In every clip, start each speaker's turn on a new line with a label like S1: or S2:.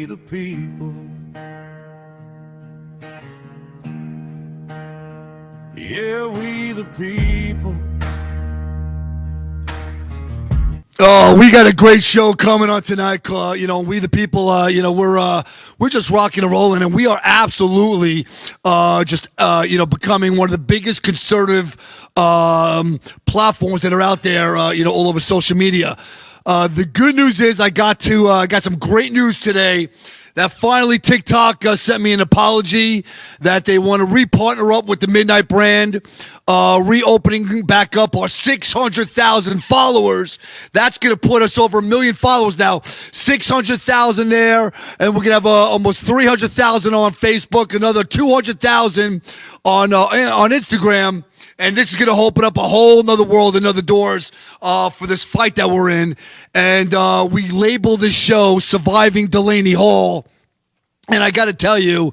S1: the people. Yeah, we the people.
S2: Oh, we got a great show coming on tonight. We the people. We're just rocking and rolling, and we are absolutely becoming one of the biggest conservative platforms that are out there. All over social media. The good news is I got some great news today. That finally TikTok sent me an apology that they want to re-partner up with the Midnight brand, reopening back up our 600,000 followers. That's going to put us over 1 million followers now. 600,000 there, and we're going to have almost 300,000 on Facebook, another 200,000 on Instagram. And this is going to open up a whole nother world, another doors for this fight that we're in. And we label this show Surviving Delaney Hall. And I got to tell you,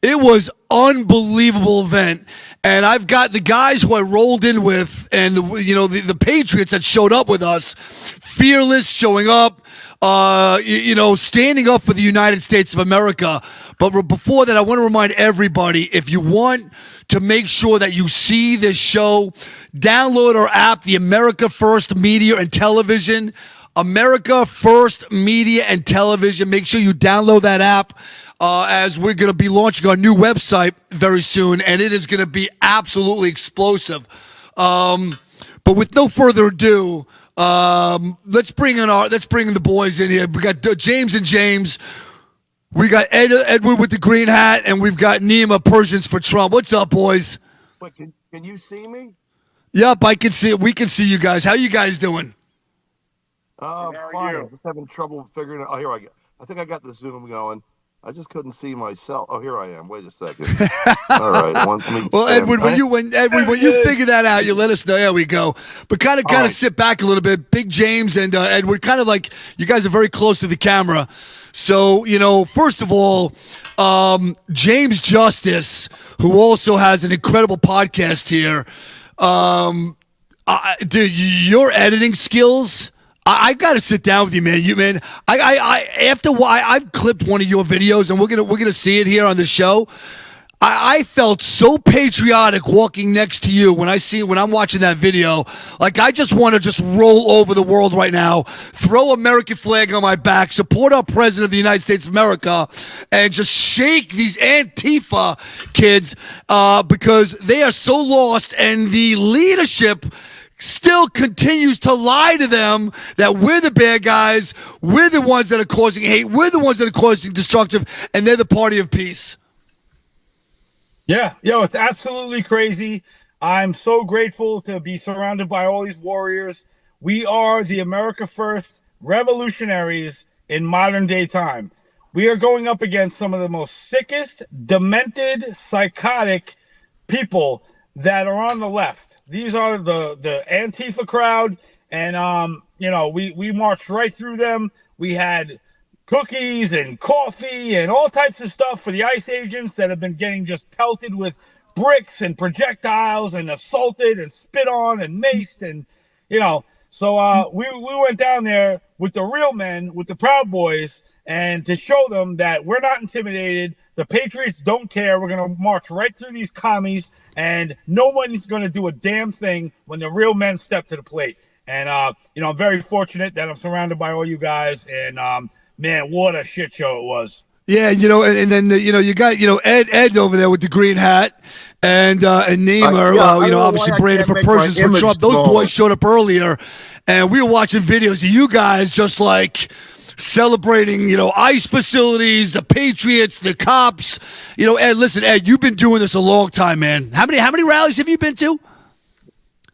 S2: it was unbelievable event. And I've got the guys who I rolled in with and the Patriots that showed up with us, fearless, showing up, standing up for the United States of America. But before that, I want to remind everybody, if you want to make sure that you see this show, download our app, the America First Media and Television. America First Media and Television. Make sure you download that app as we're going to be launching our new website very soon, and it is going to be absolutely explosive. But with no further ado, let's bring in the boys in here. We got James and James. We got Edward with the green hat, and we've got Nima, Persians for Trump. What's up, boys?
S3: Wait, can you see me?
S2: Yep, I can see it. We can see you guys. How you guys doing?
S3: Fine. I'm just having trouble figuring out. Oh, here I go. I think I got the Zoom going. I just couldn't see myself. Oh, here I am. Wait a second. All right.
S2: Well, Edward, when you figure that out, you let us know. There we go. But kind of sit back a little bit. Big James and Edward, kind of like you guys are very close to the camera. So, first of all, James Justice, who also has an incredible podcast here. Dude, your editing skills, I got to sit down with you, man. I've clipped one of your videos, and we're gonna see it here on the show. I felt so patriotic walking next to you when I'm watching that video. Like, I just want to just roll over the world right now, throw American flag on my back, support our president of the United States of America, and just shake these Antifa kids because they are so lost, and the leadership still continues to lie to them that we're the bad guys, we're the ones that are causing hate, we're the ones that are causing destruction, and they're the party of peace.
S4: Yeah, it's absolutely crazy. I'm so grateful to be surrounded by all these warriors. We are the America First revolutionaries in modern day time. We are going up against some of the most sickest, demented, psychotic people that are on the left. These are the Antifa crowd, and we marched right through them. We had cookies and coffee and all types of stuff for the ICE agents that have been getting just pelted with bricks and projectiles and assaulted and spit on and maced, and so we went down there with the real men, with the Proud Boys, and to show them that we're not intimidated. The Patriots don't care. We're going to march right through these commies, and nobody's going to do a damn thing when the real men step to the plate. And I'm very fortunate that I'm surrounded by all you guys, and man, what a shit show it was.
S2: Yeah, and then you got Ed over there with the green hat, and Neymar, obviously branded for Persians for Trump. Those boys showed up earlier, and we were watching videos of you guys just like celebrating, ICE facilities, the Patriots, the cops. Ed, listen, Ed, you've been doing this a long time, man. How many rallies have you been to?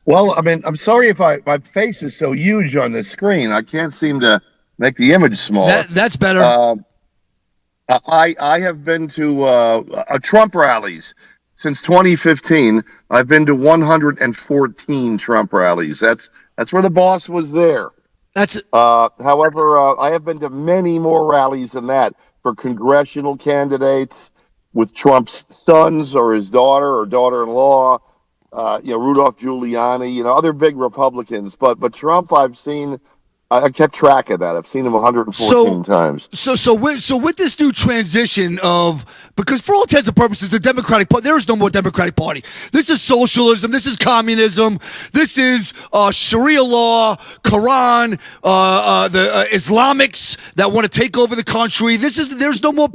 S3: Well, I mean, I'm sorry if my face is so huge on the screen. I can't seem to make the image smaller.
S2: That's better.
S3: I have been to Trump rallies since 2015. I've been to 114 Trump rallies. That's where the boss was there. However, I have been to many more rallies than that for congressional candidates with Trump's sons or his daughter or daughter-in-law. Rudolph Giuliani, other big Republicans. But Trump, I've seen I kept track of that. I've seen him 114 times.
S2: So with this new transition of, because for all intents and purposes, the Democratic Party, there is no more Democratic Party. This is socialism. This is communism. This is Sharia law, Quran, the Islamics that want to take over the country. There's no more,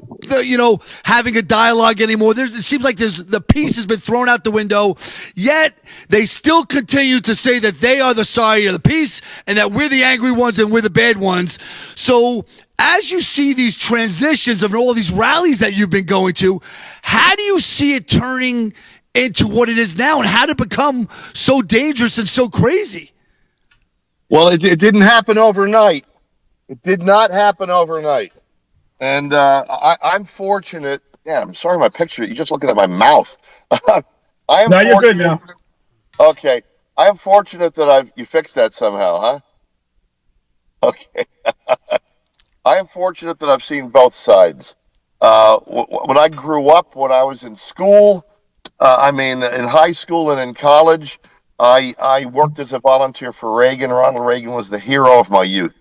S2: having a dialogue anymore. It seems like the peace has been thrown out the window. Yet they still continue to say that they are the side of the peace and that we're the angry ones and we're the bad ones. So as you see these transitions of all these rallies that you've been going to, how do you see it turning into what it is now, and how did it become so dangerous and so crazy?
S3: Well, it didn't happen overnight. It did not happen overnight. And I'm fortunate. Yeah, I'm sorry, my picture. You're just looking at my mouth.
S4: You're good now.
S3: Okay. I am fortunate that you fixed that somehow, huh? Okay. I am fortunate that I've seen both sides. When I grew up, when I was in school, in high school and in college, I worked as a volunteer for Reagan. Ronald Reagan was the hero of my youth.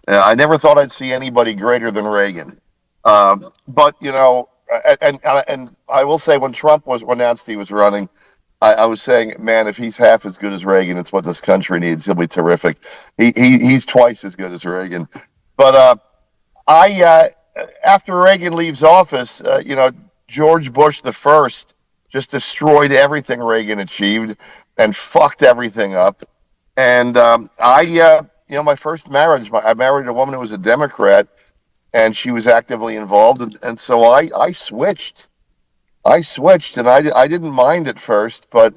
S3: I never thought I'd see anybody greater than Reagan. But, and I will say when Trump was announced he was running, I was saying, man, if he's half as good as Reagan, it's what this country needs. He'll be terrific. He's twice as good as Reagan. But after Reagan leaves office, George Bush the first just destroyed everything Reagan achieved and fucked everything up. And my first marriage, I married a woman who was a Democrat, and she was actively involved, and so I switched. And I didn't mind at first, but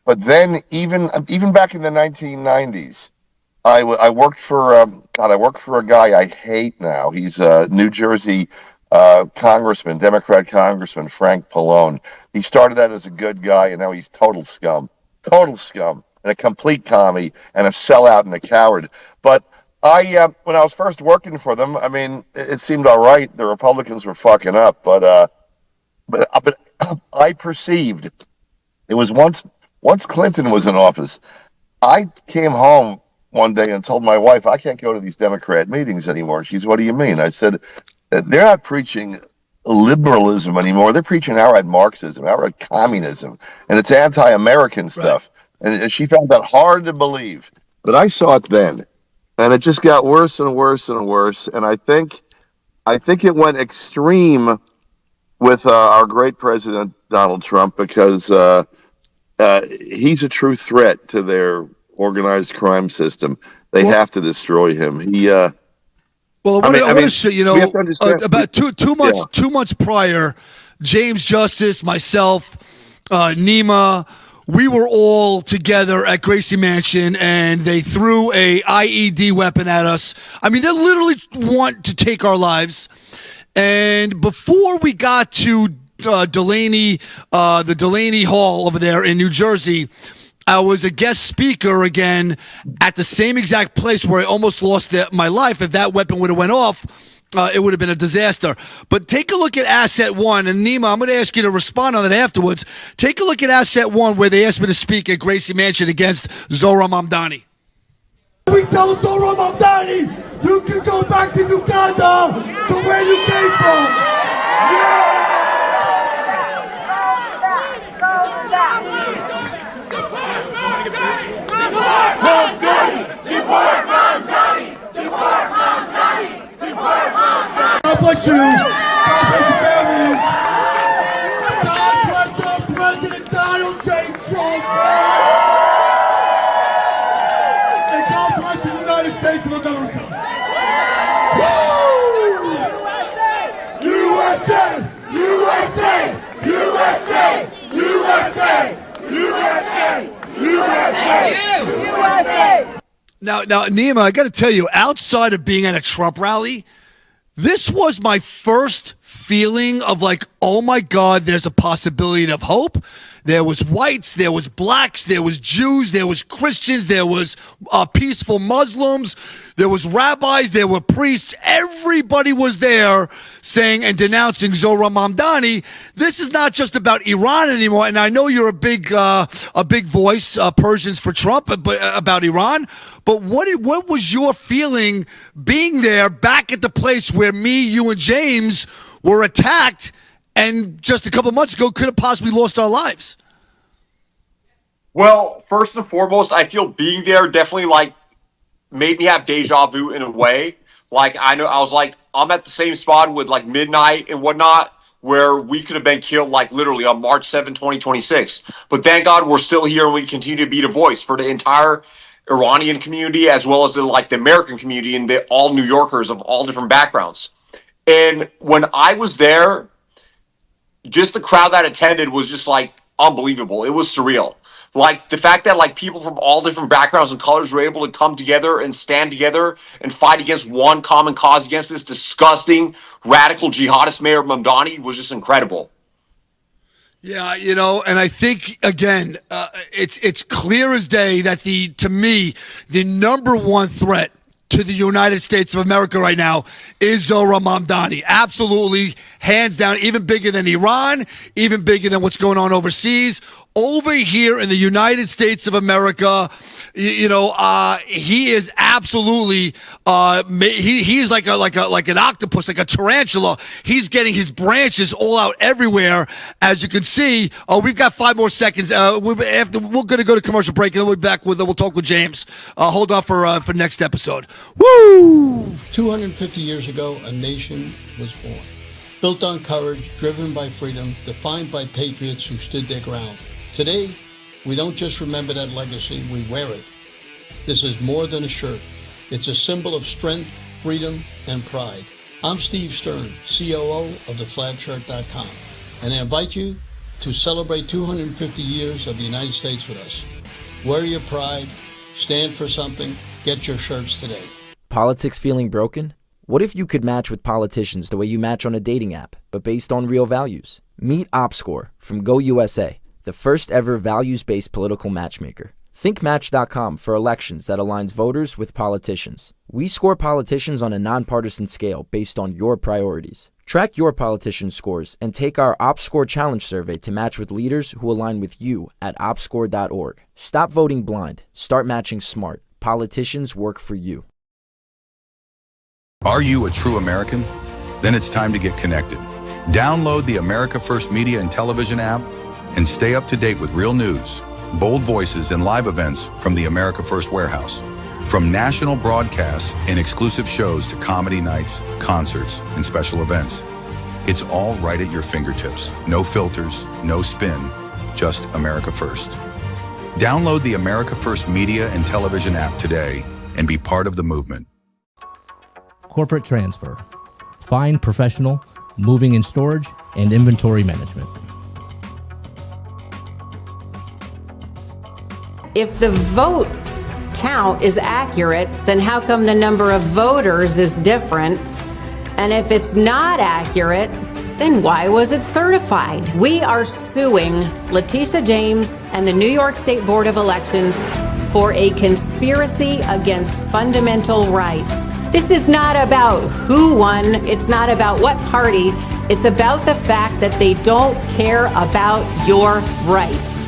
S3: then even back in the 1990s, I worked for a guy I hate now. He's a New Jersey congressman, Democrat congressman, Frank Pallone. He started out as a good guy, and now he's total scum, and a complete commie, and a sellout and a coward. But when I was first working for them, it seemed all right. The Republicans were fucking up, but I perceived it was once Clinton was in office. I came home one day and told my wife, I can't go to these Democrat meetings anymore. She's, what do you mean? I said, they're not preaching liberalism anymore. They're preaching outright Marxism, outright communism, and it's anti-American stuff. Right. And she found that hard to believe. But I saw it then, and it just got worse and worse and worse. And I think it went extreme with our great president, Donald Trump, because he's a true threat to their organized crime system. They have to destroy him. I want to say,
S2: about two months prior, James Justice, myself, Nima, we were all together at Gracie Mansion, and they threw a IED weapon at us. They literally want to take our lives. And before we got to Delaney, the Delaney Hall over there in New Jersey, I was a guest speaker again at the same exact place where I almost lost my life. If that weapon would have went off, it would have been a disaster. But take a look at Asset One. And Nima, I'm going to ask you to respond on it afterwards. Take a look at Asset One, where they asked me to speak at Gracie Mansion against Zohran Mamdani.
S1: We tell Zohran Mamdani, you can go back to Uganda, to where you came from. Yeah! God bless you. God bless your families. God bless our President Donald J. Trump. And God bless the United States of America. Woo! USA! USA! USA! USA! USA! USA! USA!
S2: Now, Nima, I got to tell you, outside of being at a Trump rally, this was my first feeling of like, oh my God, there's a possibility of hope. There was whites, there was blacks, there was Jews, there was Christians, there was peaceful Muslims, there was rabbis, there were priests. Everybody was there saying and denouncing Zohran Mamdani. This is not just about Iran anymore. And I know you're a big voice, Persians for Trump, but about Iran. But what was your feeling being there back at the place where me, you, and James were attacked, and just a couple months ago could have possibly lost our lives?
S5: Well, first and foremost, I feel being there definitely made me have deja vu in a way. I know I was I'm at the same spot with Midnight and whatnot, where we could have been killed literally on March 7, 2026. But thank God we're still here and we continue to be the voice for the entire Iranian community as well as the American community and all New Yorkers of all different backgrounds. And when I was there, just the crowd that attended was just unbelievable. It was surreal. The fact that people from all different backgrounds and colors were able to come together and stand together and fight against one common cause against this disgusting radical jihadist Mayor Mamdani was just incredible.
S2: Yeah, and I think again, it's clear as day that to me, the number one threat to the United States of America right now is Zohran Mamdani. Absolutely, hands down, even bigger than Iran, even bigger than what's going on overseas. Over here in the United States of America, he is absolutely he's like an octopus, like a tarantula. He's getting his branches all out everywhere, as you can see. We've got 5 more seconds. We're going to go to commercial break, and then we'll be back we'll talk with James. Hold on for next episode. Woo!
S6: 250 years ago, a nation was born, built on courage, driven by freedom, defined by patriots who stood their ground. Today, we don't just remember that legacy, we wear it. This is more than a shirt. It's a symbol of strength, freedom, and pride. I'm Steve Stern, COO of theflagshirt.com, and I invite you to celebrate 250 years of the United States with us. Wear your pride, stand for something, get your shirts today.
S7: Politics feeling broken? What if you could match with politicians the way you match on a dating app, but based on real values? Meet OpScore from GoUSA, the first ever values-based political matchmaker. Think Match.com for elections that aligns voters with politicians. We score politicians on a nonpartisan scale based on your priorities. Track your politician scores and take our OpScore Challenge survey to match with leaders who align with you at opscore.org. Stop voting blind. Start matching smart. Politicians work for you.
S8: Are you a true American? Then it's time to get connected. Download the America First Media and Television app and stay up to date with real news, bold voices, and live events from the America First Warehouse. From national broadcasts and exclusive shows to comedy nights, concerts, and special events. It's all right at your fingertips. No filters, no spin, just America First. Download the America First Media and Television app today and be part of the movement.
S9: Corporate transfer. Find professional, moving and storage, and inventory management.
S10: If the vote count is accurate, then how come the number of voters is different? And if it's not accurate, then why was it certified? We are suing Letitia James and the New York State Board of Elections for a conspiracy against fundamental rights. This is not about who won. It's not about what party. It's about the fact that they don't care about your rights.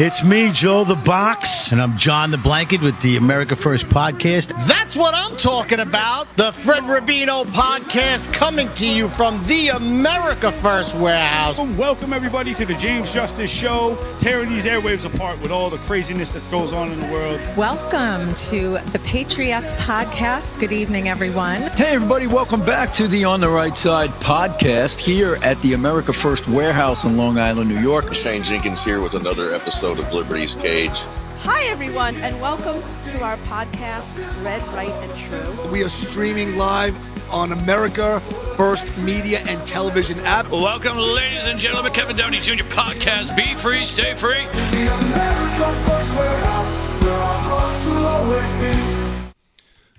S11: It's me, Joe the Box. And I'm John the Blanket with the America First Podcast.
S12: That's what I'm talking about. The Fred Rubino Podcast coming to you from the America First Warehouse.
S4: Welcome, everybody, to the James Justice Show, tearing these airwaves apart with all the craziness that goes on in the world.
S13: Welcome to the Patriots Podcast. Good evening, everyone.
S14: Hey, everybody. Welcome back to the On the Right Side podcast here at the America First Warehouse in Long Island, New York.
S15: Shane Jenkins here with another episode of Liberty's Cage.
S16: Hi, everyone, and welcome to our podcast, Red, Right, and True.
S2: We are streaming live on America First Media and Television app.
S17: Welcome, ladies and gentlemen, Kevin Downey Jr. Podcast. Be free, stay free.
S1: The America First Warehouse, where our hearts will always be.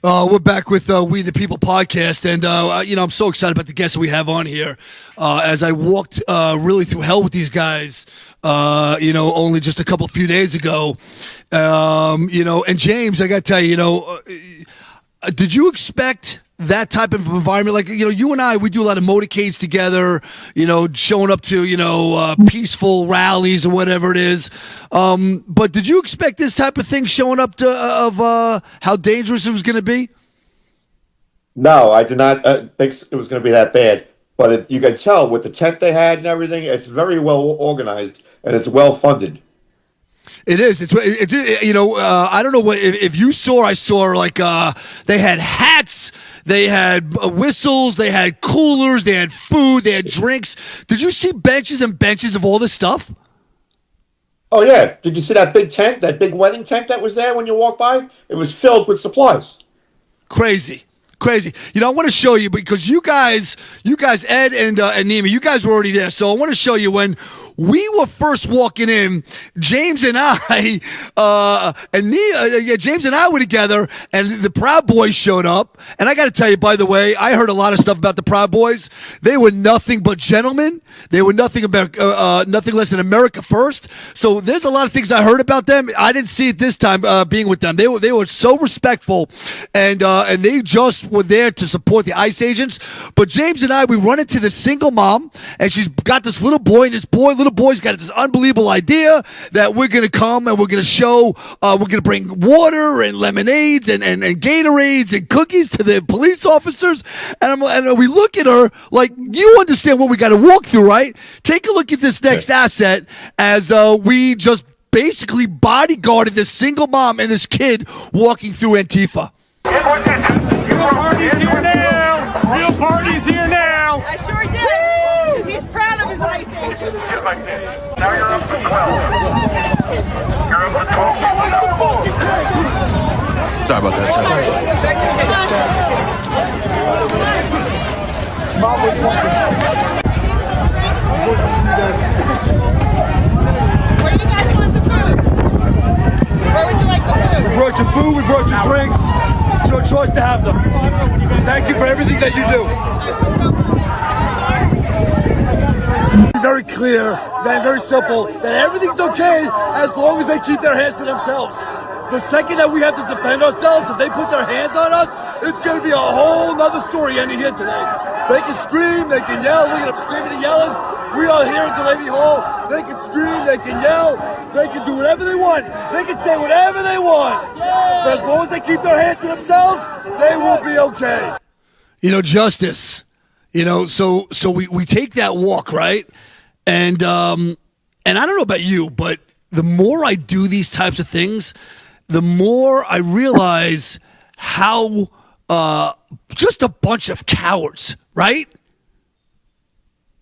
S2: We're back with We the People podcast, and I'm so excited about the guests we have on here. As I walked really through hell with these guys, only just a few days ago, and James, I got to tell you, did you expect that type of environment? Like, you and I, we do a lot of motorcades together, showing up to, peaceful rallies or whatever it is. But did you expect this type of thing showing up of how dangerous it was going to be?
S18: No, I did not think it was going to be that bad. But you can tell with the tent they had and everything, it's very well organized and it's well funded.
S2: It is. I don't know what if you saw. I saw like they had hats, they had whistles, they had coolers, they had food, they had drinks. Did you see benches and benches of all this stuff?
S18: Oh yeah. Did you see that big tent, that big wedding tent that was there when you walked by? It was filled with supplies.
S2: Crazy. I want to show you because you guys, Ed and Nima, you guys were already there. So I want to show you when we were first walking in. James and I, James and I were together, and the Proud Boys showed up. And I got to tell you, by the way, I heard a lot of stuff about the Proud Boys. They were nothing but gentlemen. They were nothing less than America first. So there's a lot of things I heard about them. I didn't see it this time being with them. They were so respectful, and they just were there to support the ICE agents. But James and I, we run into this single mom, and she's got this little boy, and little boy's got this unbelievable idea that we're going to come and we're going to show, we're going to bring water and lemonades and Gatorades and cookies to the police officers. And we look at her like, you understand what we got to walk through, right? Take a look at this next asset as we just basically bodyguarded this single mom and this kid walking through Antifa.
S19: Real party's here now. Real party's here now. I sure did. Because he's proud of his ICE agent. Get like this. Now you're up to 12. You're up to 12.
S14: Sorry about that.
S19: Where do you guys want the food? Where would you like the food?
S2: We brought you food, we brought you drinks. It's your choice to have them. Thank you for everything that you do. Very clear, very simple, that everything's okay as long as they keep their hands to themselves. The second that we have to defend ourselves, if they put their hands on us, it's going to be a whole nother story ending here today. They can scream, they can yell, look at them screaming and yelling. We are here at the Levy Hall. They can scream, they can yell, they can do whatever they want. They can say whatever they want. But as long as they keep their hands to themselves, they will be okay. Justice. So we take that walk, right? And I don't know about you, but the more I do these types of things, the more I realize how just a bunch of cowards, right?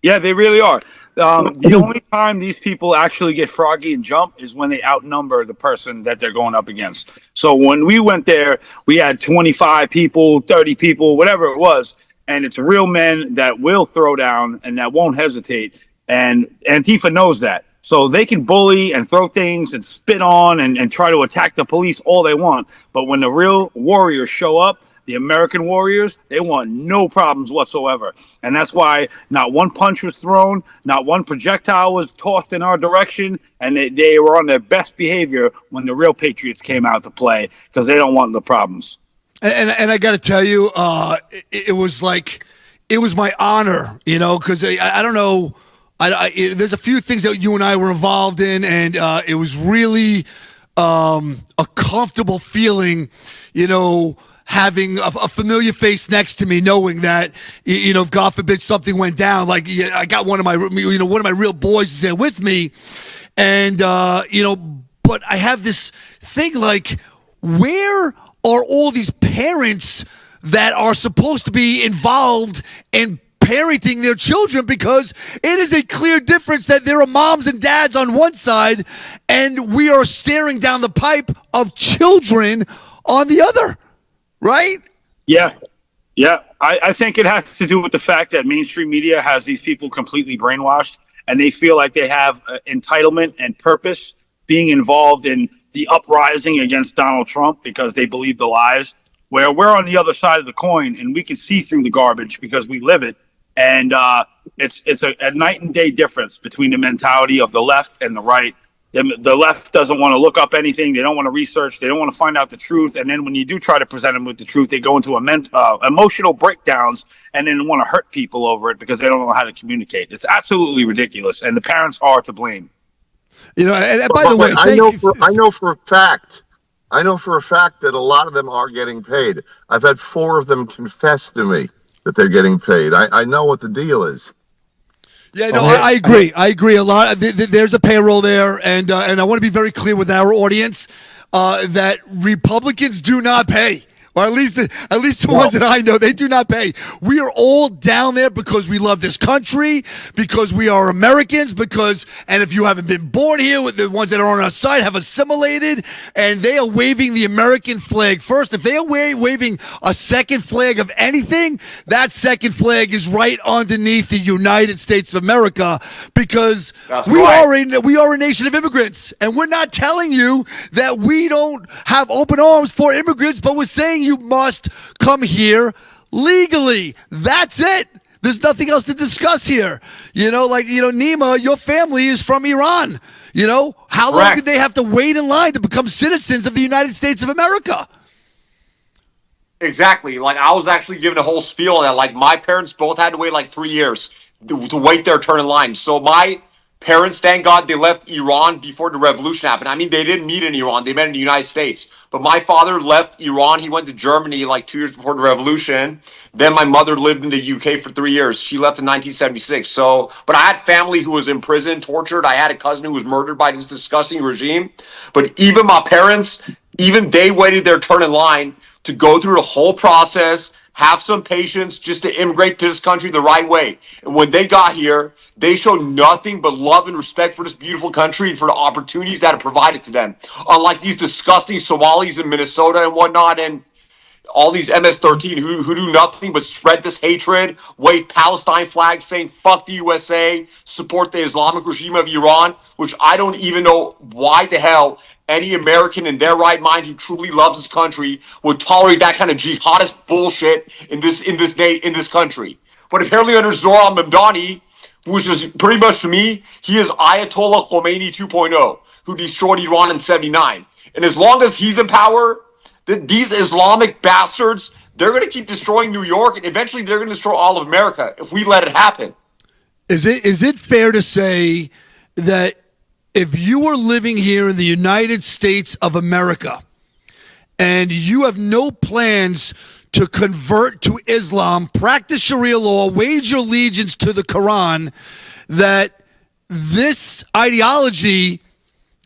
S4: Yeah, they really are. The only time these people actually get froggy and jump is when they outnumber the person that they're going up against. So when we went there, we had 25 people, 30 people, whatever it was. And it's real men that will throw down and that won't hesitate. And Antifa knows that. So they can bully and throw things and spit on and try to attack the police all they want. But when the real warriors show up, the American warriors, they want no problems whatsoever. And that's why not one punch was thrown, not one projectile was tossed in our direction, and they were on their best behavior when the real patriots came out to play because they don't want the problems.
S2: And I got to tell you, it was my honor, because I don't know. There's a few things that you and I were involved in, and it was really a comfortable feeling, having a familiar face next to me, knowing that, God forbid something went down. Like, I got one of my real boys is there with me, and but I have this thing like, where are all these parents that are supposed to be involved in parenting their children? Because it is a clear difference that there are moms and dads on one side and we are staring down the pipe of children on the other, right?
S4: Yeah. I think it has to do with the fact that mainstream media has these people completely brainwashed and they feel like they have entitlement and purpose being involved in the uprising against Donald Trump because they believe the lies. where we're on the other side of the coin and we can see through the garbage because we live it. And it's a night and day difference between the mentality of the left and the right. The left doesn't want to look up anything. They don't want to research. They don't want to find out the truth. And then when you do try to present them with the truth, they go into emotional breakdowns and then want to hurt people over it because they don't know how to communicate. It's absolutely ridiculous. And the parents are to blame.
S2: And by the way,
S3: I know for a fact that a lot of them are getting paid. I've had 4 of them confess to me that they're getting paid. I know what the deal is.
S2: Yeah, no, I agree. I agree a lot. There's a payroll there, and I want to be very clear with our audience that Republicans do not pay. Or at least the ones that I know, they do not pay. We are all down there because we love this country, because we are Americans, and if you haven't been born here, with the ones that are on our side have assimilated, and they are waving the American flag first. If they are waving a second flag of anything, that second flag is right underneath the United States of America, because we are a nation of immigrants, and we're not telling you that we don't have open arms for immigrants, but we're saying you must come here legally. That's it. There's nothing else to discuss here. Nima, your family is from Iran. How long did they have to wait in line to become citizens of the United States of America?
S5: Exactly. Like, I was actually given a whole spiel on that. Like, my parents both had to wait 3 years to wait their turn in line. So my parents, thank God, they left Iran before the revolution happened. I mean, they didn't meet in Iran. They met in the United States. But my father left Iran. He went to Germany 2 years before the revolution. Then my mother lived in the UK for 3 years. She left in 1976. But I had family who was in prison, tortured. I had a cousin who was murdered by this disgusting regime. But even my parents, even they waited their turn in line to go through the whole process, have some patience just to immigrate to this country the right way. And when they got here, they showed nothing but love and respect for this beautiful country and for the opportunities that it provided to them. Unlike these disgusting Somalis in Minnesota and whatnot, and all these MS-13 who do nothing but spread this hatred, wave Palestine flags saying, fuck the USA, support the Islamic regime of Iran, which I don't even know why the hell any American in their right mind who truly loves this country would tolerate that kind of jihadist bullshit in this country. But apparently under Zoran Mamdani, which is pretty much to me, he is Ayatollah Khomeini 2.0, who destroyed Iran in 79. And as long as he's in power, these Islamic bastards, they're going to keep destroying New York, and eventually they're going to destroy all of America if we let it happen.
S2: Is it fair to say that if you were living here in the United States of America and you have no plans to convert to Islam, practice Sharia law, wage your allegiance to the Quran, that this ideology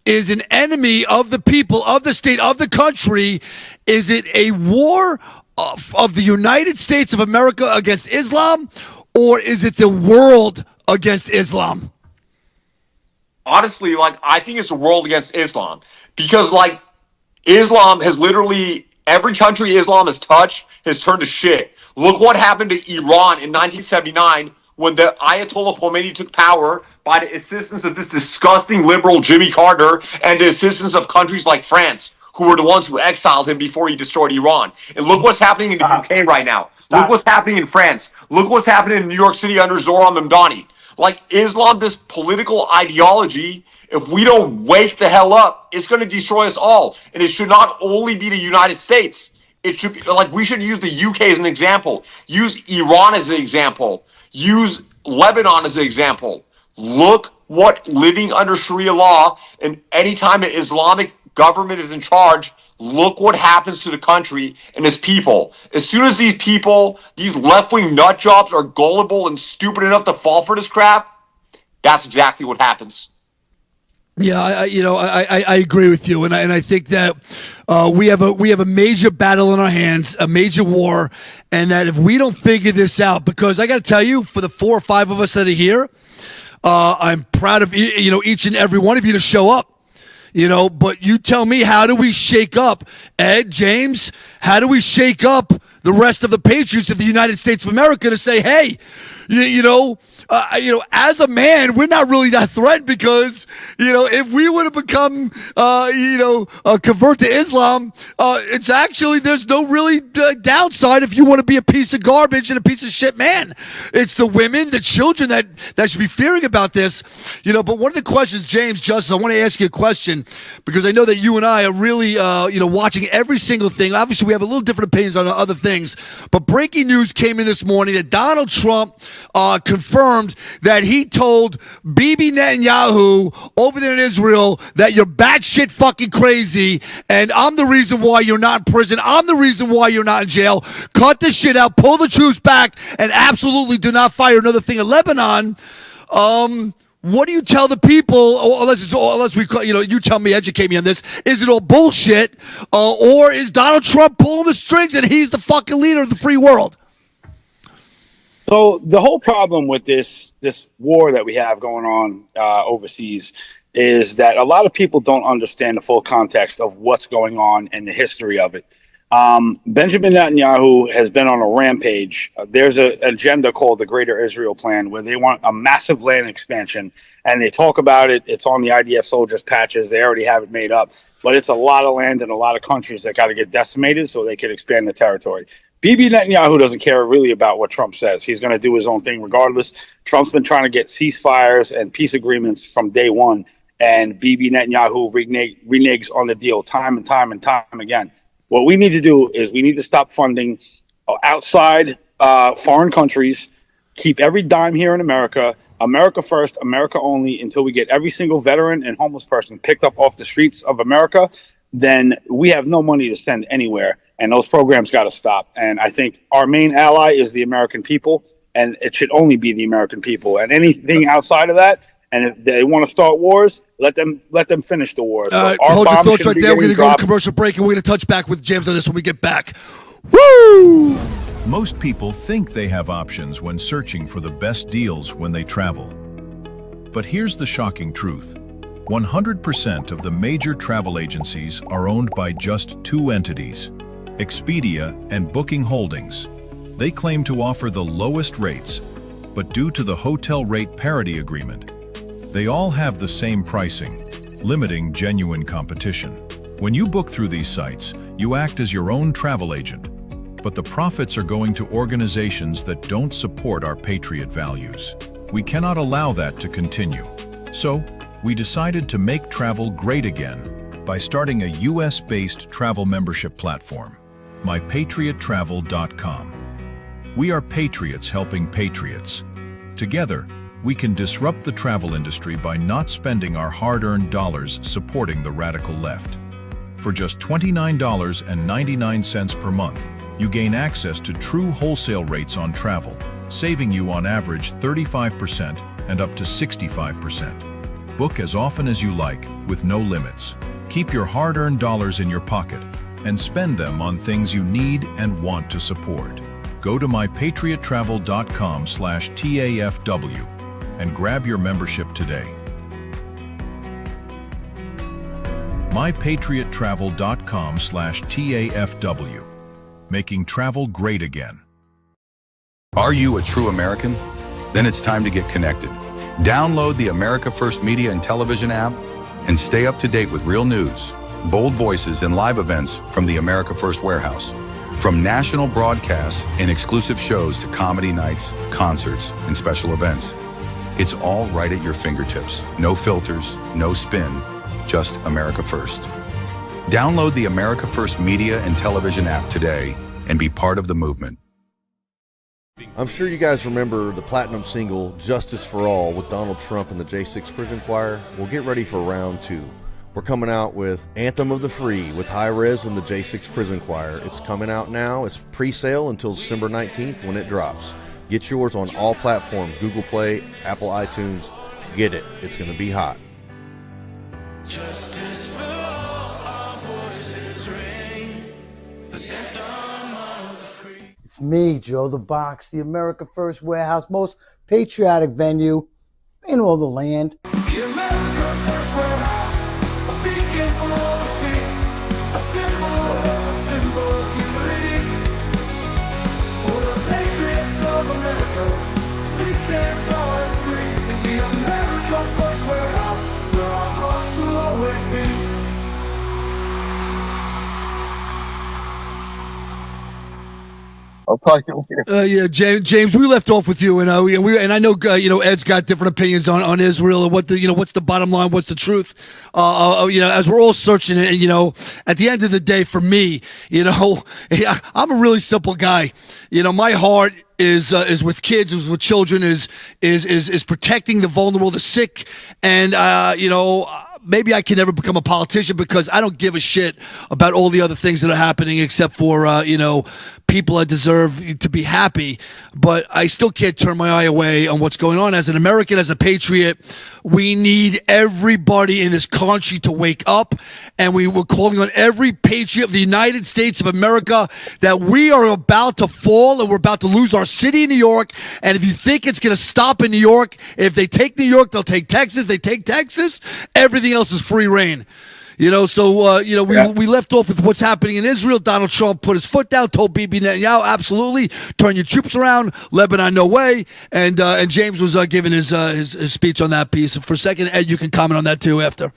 S2: is an enemy of the people, of the state, of the country? Is it a war of the United States of America against Islam, or is it the world against Islam?
S5: Honestly, I think it's the world against Islam. Because, Islam has literally, every country Islam has touched has turned to shit. Look what happened to Iran in 1979 when the Ayatollah Khomeini took power by the assistance of this disgusting liberal Jimmy Carter and the assistance of countries like France, who were the ones who exiled him before he destroyed Iran. And look what's happening in the UK right now. Look what's happening in France. Look what's happening in New York City under Zoran Mamdani. Islam, this political ideology, if we don't wake the hell up, it's going to destroy us all. And it should not only be the United States. It should be, we should use the UK as an example. Use Iran as an example. Use Lebanon as an example. Look what living under Sharia law, and anytime an Islamic government is in charge, look what happens to the country and its people. As soon as these people, these left-wing nut jobs, are gullible and stupid enough to fall for this crap, that's exactly what happens.
S2: Yeah, I agree with you, and I think that we have a major battle in our hands, a major war, and that if we don't figure this out, because I got to tell you, for the 4 or 5 of us that are here, I'm proud of each and every one of you to show up. But you tell me, how do we shake up, Ed, James? How do we shake up the rest of the patriots of the United States of America to say, hey, As a man, we're not really that threatened because, if we would have become, convert to Islam, it's actually, there's no really downside if you want to be a piece of garbage and a piece of shit man. It's the women, the children that should be fearing about this, but one of the questions, James, Justice, I want to ask you a question because I know that you and I are really, watching every single thing. Obviously, we have a little different opinions on other things, but breaking news came in this morning that Donald Trump confirmed that he told Bibi Netanyahu over there in Israel that you're batshit fucking crazy and I'm the reason why you're not in prison. I'm the reason why you're not in jail. Cut this shit out, pull the troops back, and absolutely do not fire another thing in Lebanon. What do you tell the people, unless we, you tell me, educate me on this. Is it all bullshit, or is Donald Trump pulling the strings and he's the fucking leader of the free world?
S4: So the whole problem with this war that we have going on overseas is that a lot of people don't understand the full context of what's going on and the history of it. Benjamin Netanyahu has been on a rampage. There's an agenda called the Greater Israel Plan where they want a massive land expansion, and they talk about it. It's on the IDF soldiers' patches. They already have it made up, but it's a lot of land in a lot of countries that got to get decimated so they can expand the territory. Bibi Netanyahu doesn't care really about what Trump says. He's going to do his own thing regardless. Trump's been trying to get ceasefires and peace agreements from day one, and Bibi Netanyahu reneges on the deal time and time and time again. What we need to do is we need to stop funding outside foreign countries, keep every dime here in America, America first, America only, until we get every single veteran and homeless person picked up off the streets of America. Then we have no money to send anywhere, and those programs got to stop. And I think our main ally is the American people, and it should only be the American people. And anything outside of that, and if they want to start wars, let them finish the wars. So
S2: hold your thoughts right there. We're going to go to commercial break, and we're going to touch back with James on this when we get back. Woo!
S20: Most people think they have options when searching for the best deals when they travel. But here's the shocking truth. 100% of the major travel agencies are owned by just two entities, Expedia and Booking Holdings. They claim to offer the lowest rates, but due to the hotel rate parity agreement, they all have the same pricing, limiting genuine competition. When you book through these sites, you act as your own travel agent, but the profits are going to organizations that don't support our patriot values. We cannot allow that to continue. So, we decided to make travel great again by starting a US-based travel membership platform, mypatriottravel.com. We are patriots helping patriots. Together, we can disrupt the travel industry by not spending our hard-earned dollars supporting the radical left. For just $29.99 per month, you gain access to true wholesale rates on travel, saving you on average 35% and up to 65%. Book as often as you like, with no limits. Keep your hard-earned dollars in your pocket and spend them on things you need and want to support. Go to mypatriottravel.com/TAFW and grab your membership today. mypatriottravel.com/TAFW, making travel great again.
S8: Are you a true American? Then it's time to get connected. Download the America First Media and Television app and stay up to date with real news, bold voices, and live events from the America First Warehouse. From national broadcasts and exclusive shows to comedy nights, concerts, and special events. It's all right at your fingertips. No filters, no spin, just America First. Download the America First Media and Television app today and be part of the movement.
S21: I'm sure you guys remember the platinum single, Justice for All, with Donald Trump and the J6 Prison Choir. We'll get ready for round two. We're coming out with Anthem of the Free with High Res and the J6 Prison Choir. It's coming out now. It's pre-sale until December 19th when it drops. Get yours on all platforms, Google Play, Apple iTunes. Get it. It's going to be hot.
S19: Justice for all, our voices ring. The anthem of the free.
S1: It's me, Joe the Box, the America First Warehouse, most patriotic venue in all the land.
S19: The America First Warehouse, a beacon for all to see, a symbol of unity. For the patriots of America,
S3: I'll talk to you later.
S2: Yeah, James, we left off with you, and I know Ed's got different opinions on Israel and what's the bottom line, what's the truth. As we're all searching it, and at the end of the day, for me, I'm a really simple guy. My heart is with kids, is with children, is protecting the vulnerable, the sick, and maybe I can never become a politician because I don't give a shit about all the other things that are happening except for, people that deserve to be happy. But I still can't turn my eye away on what's going on. As an American, as a patriot, we need everybody in this country to wake up. And we were calling on every patriot of the United States of America that we are about to fall and we're about to lose our city, New York. And if you think it's going to stop in New York, if they take New York, they'll take Texas. They take Texas, everything else is free reign. We left off with what's happening in Israel. Donald Trump put his foot down, told Bibi Netanyahu, absolutely, turn your troops around. Lebanon, no way. And James was giving his speech on that piece. For a second, Ed, you can comment on that too after.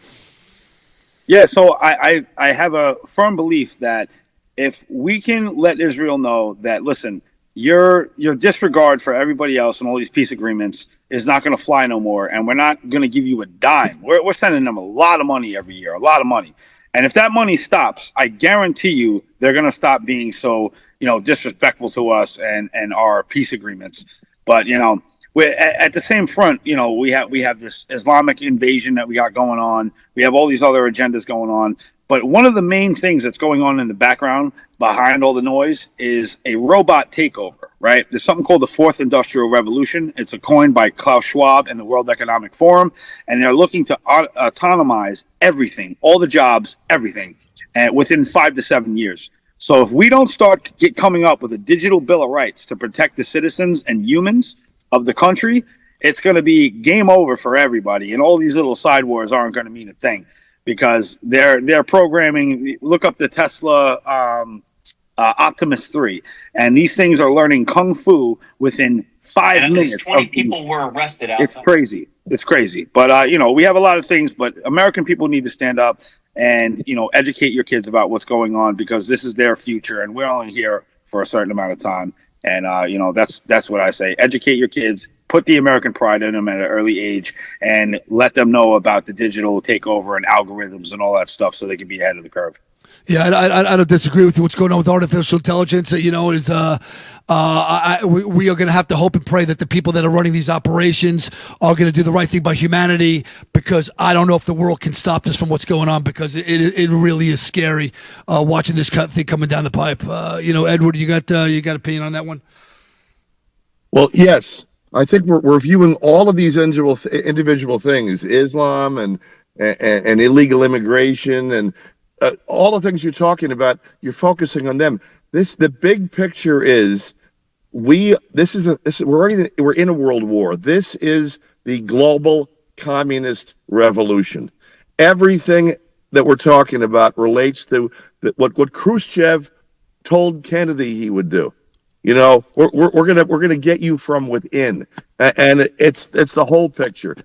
S4: Yeah, so I have a firm belief that if we can let Israel know that, listen, your disregard for everybody else and all these peace agreements is not going to fly no more, and we're not going to give you a dime. We're sending them a lot of money every year, a lot of money. And if that money stops, I guarantee you they're going to stop being so, disrespectful to us and our peace agreements. But, we're at the same front, we have this Islamic invasion that we got going on. We have all these other agendas going on. But one of the main things that's going on in the background behind all the noise is a robot takeover, right? There's something called the Fourth Industrial Revolution. It's a coin by Klaus Schwab and the World Economic Forum, and they're looking to autonomize everything, all the jobs, everything, within 5 to 7 years. So if we don't start coming up with a digital bill of rights to protect the citizens and humans of the country, it's going to be game over for everybody, and all these little side wars aren't going to mean a thing. Because they're programming. Look up the Tesla Optimus 3, and these things are learning kung fu within 5 minutes.
S6: 20 people were arrested outside.
S4: It's crazy. It's crazy. But we have a lot of things. But American people need to stand up and educate your kids about what's going on, because this is their future, and we're only here for a certain amount of time. And that's what I say. Educate your kids. Put the American pride in them at an early age and let them know about the digital takeover and algorithms and all that stuff so they can be ahead of the curve.
S2: Yeah, I don't disagree with you. What's going on with artificial intelligence, we are going to have to hope and pray that the people that are running these operations are going to do the right thing by humanity, because I don't know if the world can stop this from what's going on, because it really is scary watching this thing coming down the pipe. Edward, you got opinion on that one?
S3: Well, yes. I think we're viewing all of these individual things, Islam and illegal immigration and all the things you're talking about. You're focusing on them. The big picture is we're in a world war. This is the global communist revolution. Everything that we're talking about relates to what Khrushchev told Kennedy he would do. We're gonna get you from within, and it's the whole picture.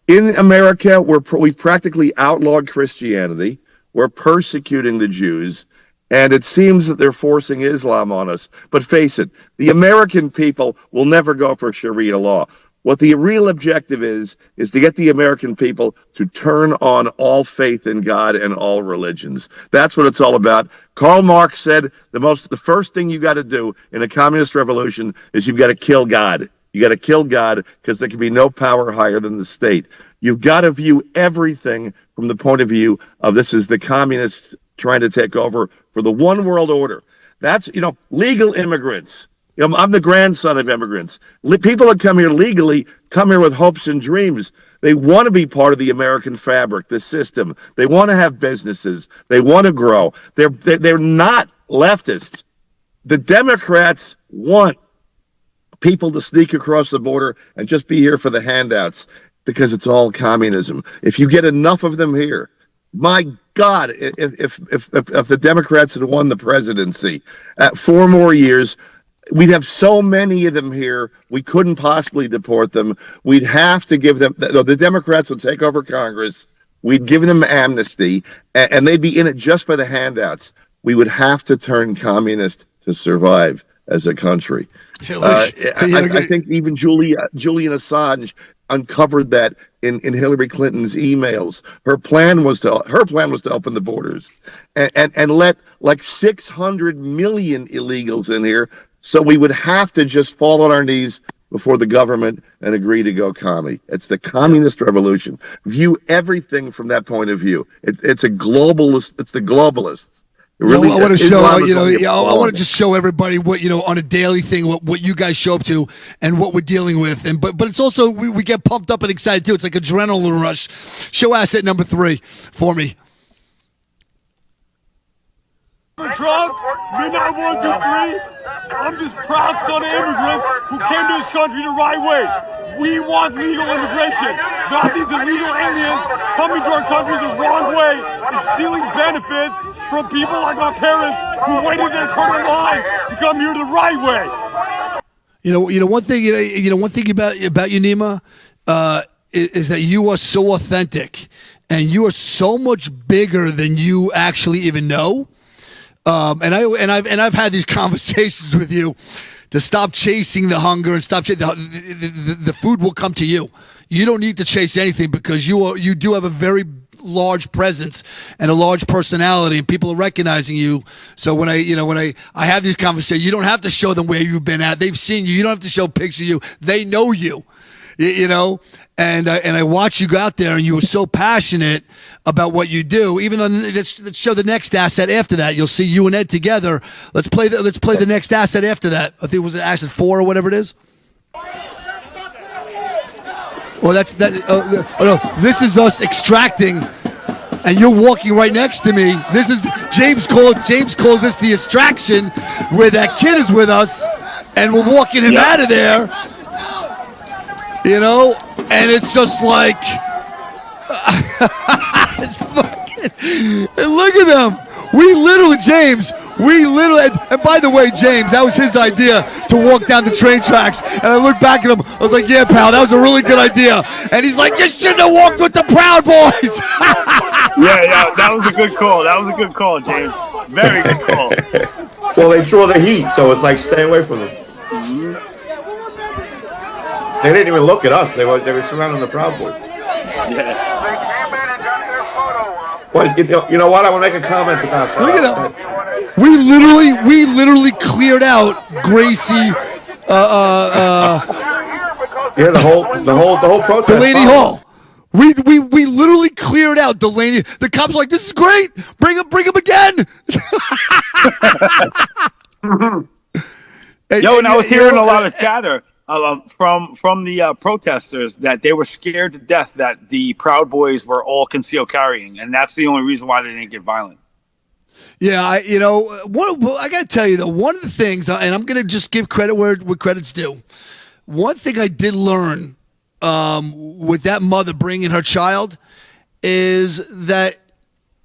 S3: In America, we've practically outlawed Christianity. We're persecuting the Jews, and it seems that they're forcing Islam on us. But face it, the American people will never go for Sharia law. What the real objective is to get the American people to turn on all faith in God and all religions. That's what it's all about. Karl Marx said the first thing you got to do in a communist revolution is you've got to kill God. You got to kill God, because there can be no power higher than the state. You've got to view everything from the point of view of this is the communists trying to take over for the one world order. That's, legal immigrants. I'm the grandson of immigrants. People that come here legally come here with hopes and dreams. They want to be part of the American fabric, the system. They want to have businesses. They want to grow. They're not leftists. The Democrats want people to sneak across the border and just be here for the handouts, because it's all communism. If you get enough of them here, my God, if the Democrats had won the presidency at 4 more years, we'd have so many of them here, we couldn't possibly deport them. We'd have to give them, the Democrats would take over Congress, we'd give them amnesty, and they'd be in it just by the handouts. We would have to turn communist to survive. as a country. I think even Julian Assange uncovered that in Hillary Clinton's emails. Her plan was to open the borders and let like 600 million illegals in here, so we would have to just fall on our knees before the government and agree to go commie. It's the communist revolution. View everything from that point of view. It's a globalist. It's the globalists. Really,
S2: I want to show, I want to just show everybody what, on a daily thing, what you guys show up to and what we're dealing with. And but it's also, we get pumped up and excited too. It's like adrenaline rush. Show asset number 3 for me.
S19: Trump, Midnight 1, 2, 3. I'm just proud son of immigrants who came to this country the right way. We want legal immigration, not these illegal aliens coming to our country the wrong way and stealing benefits from people like my parents who waited their turn in line to come here the right way.
S2: One thing about you, Nima, is that you are so authentic and you are so much bigger than you actually even know. And I've had these conversations with you to stop chasing the hunger and stop chasing the food will come to you. You don't need to chase anything because you do have a very large presence and a large personality, and people are recognizing you. So when I have these conversations, you don't have to show them where you've been at. They've seen you. You don't have to show pictures of you. They know you. And I watch you go out there, and you were so passionate about what you do. Even though let's show the next asset after that. You'll see you and Ed together. Let's play the next asset after that. I think it was asset 4 or whatever it is. Well, that's that. No, this is us extracting, and you're walking right next to me. This is James calls this the extraction, where that kid is with us, and we're walking him out of there. And it's just like, it's fucking, and look at them. And by the way, James, that was his idea to walk down the train tracks. And I look back at him, I was like, yeah, pal, that was a really good idea. And he's like, you shouldn't have walked with the Proud Boys.
S4: Yeah, that was a good call. That was a good call, James. Very good call.
S18: Well, they draw the heat, so it's like stay away from them. They didn't even look at us. They were surrounding the Proud Boys.
S4: Yeah.
S18: Well, you know what? I want to make a comment about that.
S2: Look at them. We literally cleared out Gracie.
S18: Yeah, the whole protest.
S2: Delaney Hall. We literally cleared out Delaney. The cops were like, this is great. Bring him again.
S4: And I was hearing a lot of chatter from the protesters that they were scared to death that the Proud Boys were all concealed carrying, and that's the only reason why they didn't get violent.
S2: Yeah, I got to tell you though, one of the things, and I'm going to just give credit where credit's due. One thing I did learn with that mother bringing her child is that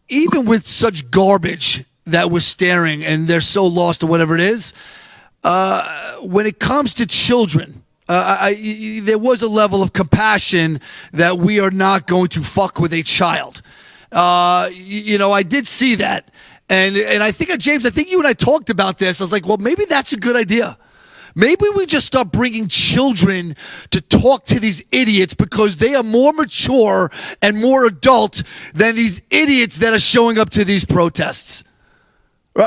S2: even with such garbage that we're staring and they're so lost or whatever it is, when it comes to children, there was a level of compassion that we are not going to fuck with a child. I did see that. And I think, James, I think you and I talked about this. I was like, well, maybe that's a good idea. Maybe we just start bringing children to talk to these idiots because they are more mature and more adult than these idiots that are showing up to these protests.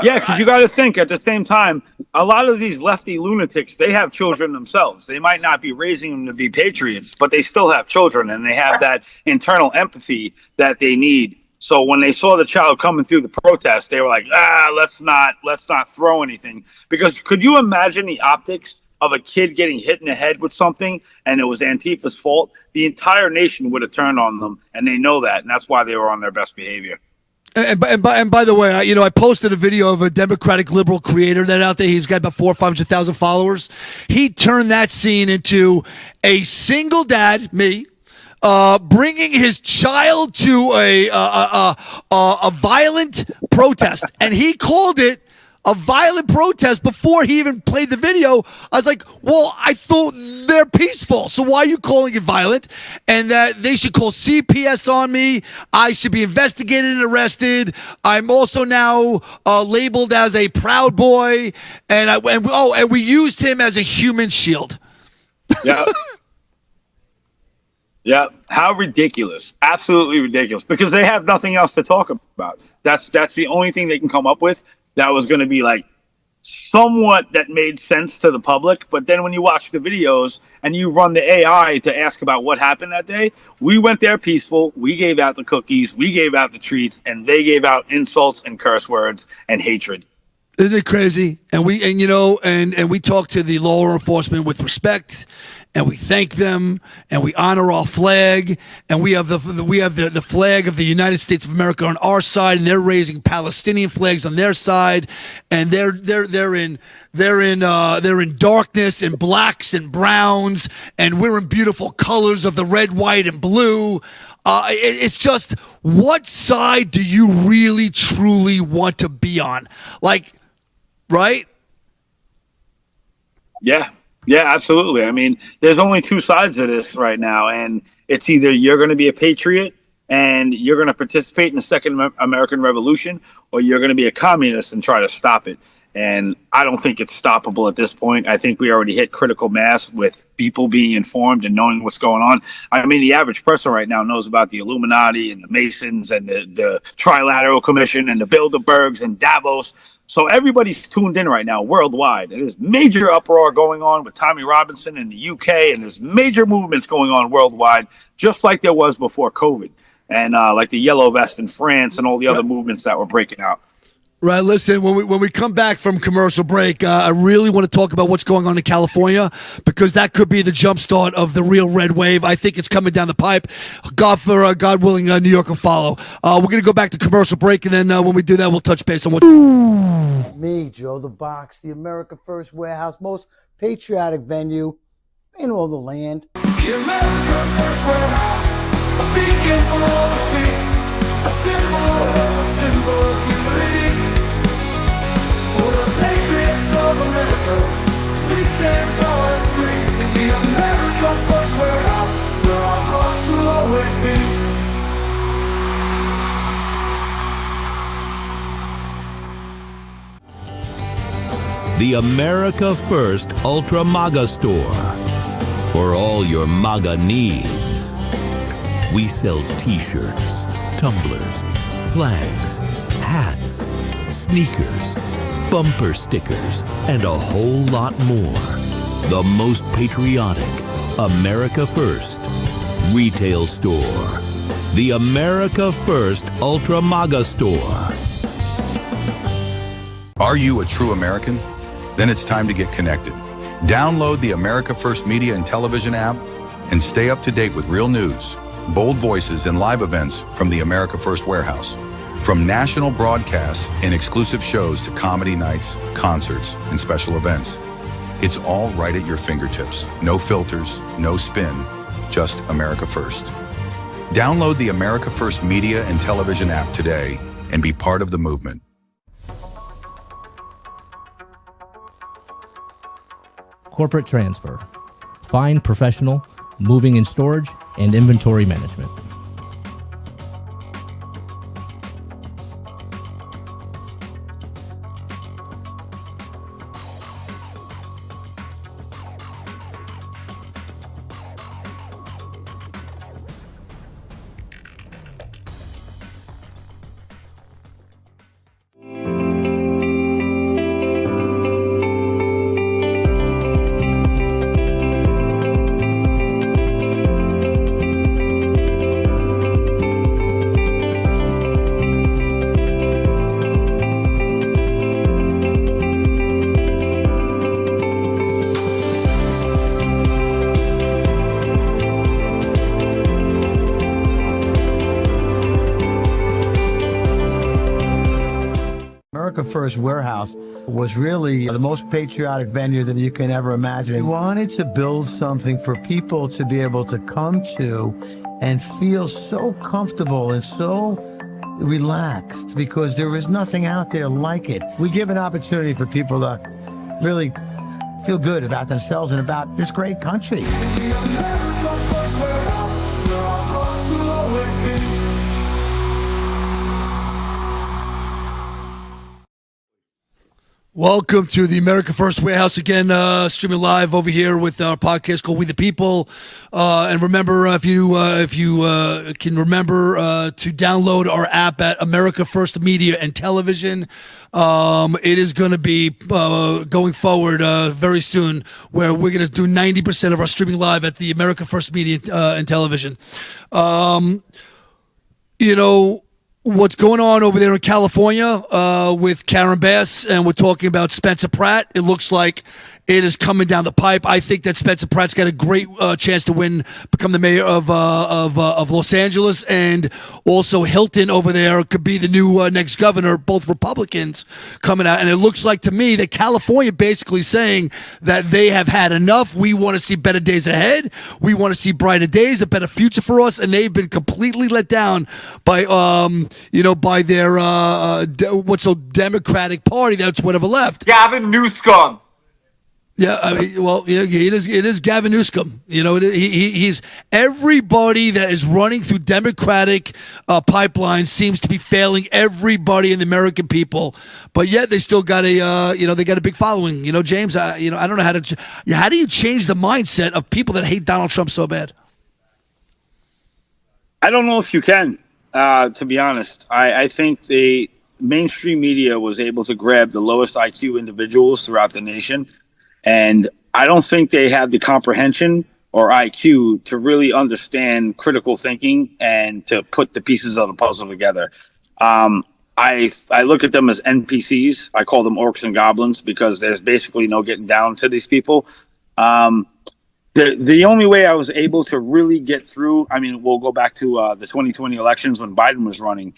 S4: Yeah, because you got to think at the same time, a lot of these lefty lunatics, they have children themselves. They might not be raising them to be patriots, but they still have children, and they have that internal empathy that they need. So when they saw the child coming through the protest, they were like, let's not throw anything. Because could you imagine the optics of a kid getting hit in the head with something and it was Antifa's fault? The entire nation would have turned on them, and they know that, and that's why they were on their best behavior.
S2: And by the way, I posted a video of a Democratic liberal creator that out there. He's got about 400,000 or 500,000 followers. He turned that scene into a single dad, me, bringing his child to a violent protest, and he called it a violent protest before he even played the video. I was like, well, I thought they're peaceful, so why are you calling it violent? And that they should call CPS on me. I should be investigated and arrested. I'm also now labeled as a Proud Boy, and we used him as a human shield.
S4: Yeah. Yeah, how ridiculous. Absolutely ridiculous, because they have nothing else to talk about. That's the only thing they can come up with that was going to be like somewhat that made sense to the public. But then when you watch the videos and you run the AI to ask about what happened that day, we went there peaceful. We gave out the cookies, we gave out the treats, and they gave out insults and curse words and hatred.
S2: Isn't it crazy? And we talk to the law enforcement with respect, and we thank them, and we honor our flag, and we have the flag of the United States of America on our side, and they're raising Palestinian flags on their side, and they're in darkness and blacks and browns, and we're in beautiful colors of the red, white, and blue. It's just, what side do you really truly want to be on? Like, right?
S4: Yeah, absolutely. I mean, there's only two sides of this right now, and it's either you're going to be a patriot and you're going to participate in the Second American Revolution, or you're going to be a communist and try to stop it. And I don't think it's stoppable at this point. I think we already hit critical mass with people being informed and knowing what's going on. I mean, the average person right now knows about the Illuminati and the Masons and the Trilateral Commission and the Bilderbergs and Davos. So everybody's tuned in right now worldwide. And there's major uproar going on with Tommy Robinson in the UK, and there's major movements going on worldwide, just like there was before COVID, and like the Yellow Vest in France and all the other movements that were breaking out.
S2: Right. Listen, when we come back from commercial break, I really want to talk about what's going on in California, because that could be the jumpstart of the real red wave. I think it's coming down the pipe. God willing, New York will follow. We're going to go back to commercial break, and then when we do that, we'll touch base on what.
S7: Me, Joe the Box, the America First Warehouse, most patriotic venue in all the land.
S1: The America First Warehouse, a beacon for all to see, a symbol of unity. For the patriots of America, we stand tall and free. In the America First Warehouse, where our hearts will always be.
S22: The America First Ultra MAGA Store. For all your MAGA needs. We sell t-shirts, tumblers, flags, hats, sneakers, bumper stickers, and a whole lot more. The most patriotic America First retail store. The America First Ultra MAGA Store.
S8: Are you a true American? Then it's time to get connected. Download the America First Media and Television app and stay up to date with real news, bold voices, and live events from the America First Warehouse. From national broadcasts and exclusive shows to comedy nights, concerts, and special events. It's all right at your fingertips. No filters, no spin, just America First. Download the America First Media and Television app today and be part of the movement.
S9: Corporate transfer. Fine professional, moving and storage, and inventory management.
S23: America First Warehouse was really the most patriotic venue that you can ever imagine. We wanted to build something for people to be able to come to and feel so comfortable and so relaxed because there is nothing out there like it. We give an opportunity for people to really feel good about themselves and about this great country.
S2: Welcome to the America First Warehouse again, streaming live over here with our podcast called We the People. And remember, if you can remember to download our app at America First Media and Television. It is going to be going forward very soon, where we're going to do 90% of our streaming live at the America First Media and Television. What's going on over there in California with Karen Bass, and we're talking about Spencer Pratt. It looks like it is coming down the pipe. I think that Spencer Pratt's got a great chance to become the mayor of Los Angeles, and also Hilton over there could be the new next governor. Both Republicans coming out, and it looks like to me that California basically saying that they have had enough. We want to see better days ahead. We want to see brighter days, a better future for us, and they've been completely let down by by their what's the Democratic Party that's whatever left.
S5: Gavin Newsom.
S2: Yeah, I mean, well, it is Gavin Newsom. He's everybody that is running through Democratic pipelines seems to be failing everybody in the American people, but yet they still got they got a big following. James, I don't know how do you change the mindset of people that hate Donald Trump so bad?
S4: I don't know if you can, to be honest. I think the mainstream media was able to grab the lowest IQ individuals throughout the nation. And I don't think they have the comprehension or IQ to really understand critical thinking and to put the pieces of the puzzle together. I look at them as NPCs. I call them orcs and goblins because there's basically no getting down to these people. The only way I was able to really get through, I mean, we'll go back to the 2020 elections when Biden was running.